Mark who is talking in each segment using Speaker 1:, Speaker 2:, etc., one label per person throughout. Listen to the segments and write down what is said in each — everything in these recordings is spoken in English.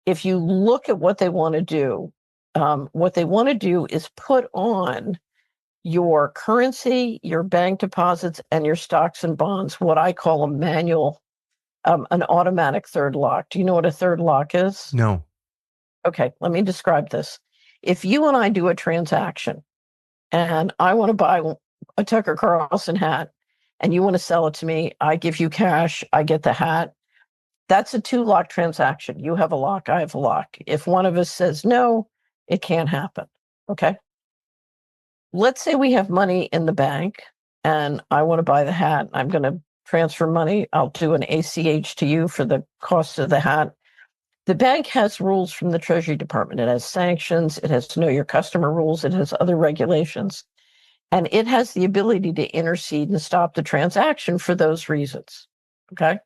Speaker 1: if you look at what they want to do, what they want to do is put on your currency, your bank deposits, and your stocks and bonds, what I call a manual, an automatic third lock. Do you know what a third lock is?
Speaker 2: No.
Speaker 1: Okay, let me describe this. If you and I do a transaction and I want to buy a Tucker Carlson hat and you want to sell it to me, I give you cash, I get the hat. That's a two lock transaction. You have a lock, I have a lock. If one of us says no, it can't happen. Okay. Let's say we have money in the bank and I want to buy the hat. I'm going to transfer money. I'll do an ACH to you for the cost of the hat. The bank has rules from the Treasury Department. It has sanctions. It has to know your customer rules. It has other regulations. And it has the ability to intercede and stop the transaction for those reasons. Okay.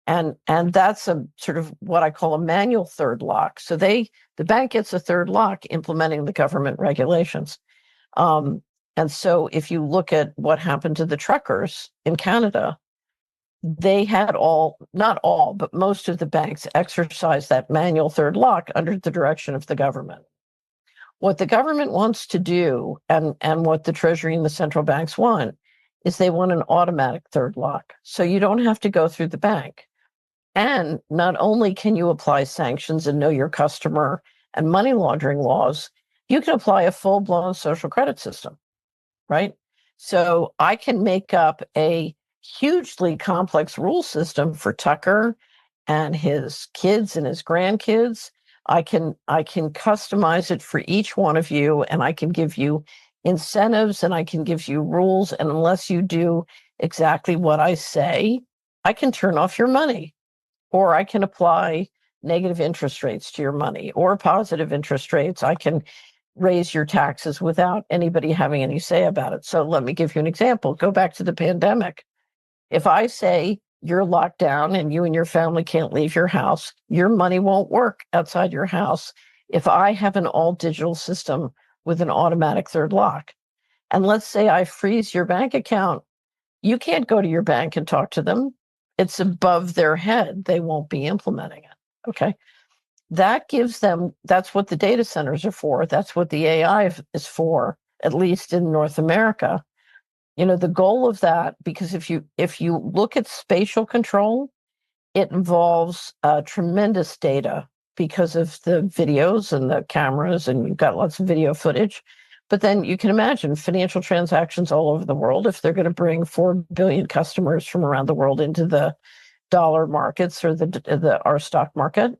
Speaker 1: And that's a sort of what I call a manual third lock. So the bank gets a third lock implementing the government regulations. And so if you look at what happened to the truckers in Canada, they had not all, but most of the banks exercise that manual third lock under the direction of the government. What the government wants to do, and what the Treasury and the central banks want, is they want an automatic third lock. So you don't have to go through the bank. And not only can you apply sanctions and know your customer and money laundering laws, you can apply a full-blown social credit system, right? So I can make up a hugely complex rule system for Tucker and his kids and his grandkids. I can customize it for each one of you, and I can give you incentives and I can give you rules. And unless you do exactly what I say, I can turn off your money, or I can apply negative interest rates to your money or positive interest rates. I can raise your taxes without anybody having any say about it. So let me give you an example. Go back to the pandemic. If I say you're locked down and you and your family can't leave your house, your money won't work outside your house if I have an all digital system with an automatic third lock. And let's say I freeze your bank account. You can't go to your bank and talk to them. It's above their head. They won't be implementing it. Okay. That gives them, that's what the data centers are for. That's what the AI is for, at least in North America. You know, the goal of that, because if you look at spatial control, it involves tremendous data because of the videos and the cameras, and you've got lots of video footage. But then you can imagine financial transactions all over the world. If they're going to bring 4 billion customers from around the world into the dollar markets or our stock market,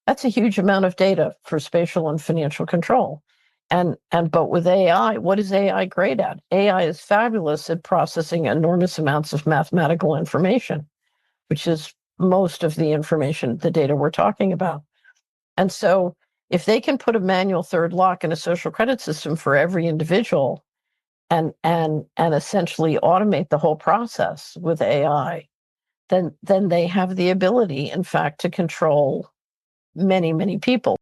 Speaker 1: that's a huge amount of data for spatial and financial control. But with AI, what is AI great at? AI is fabulous at processing enormous amounts of mathematical information, which is most of the information, the data we're talking about. And so if they can put a manual third lock in a social credit system for every individual and essentially automate the whole process with AI, then they have the ability, in fact, to control many, many people.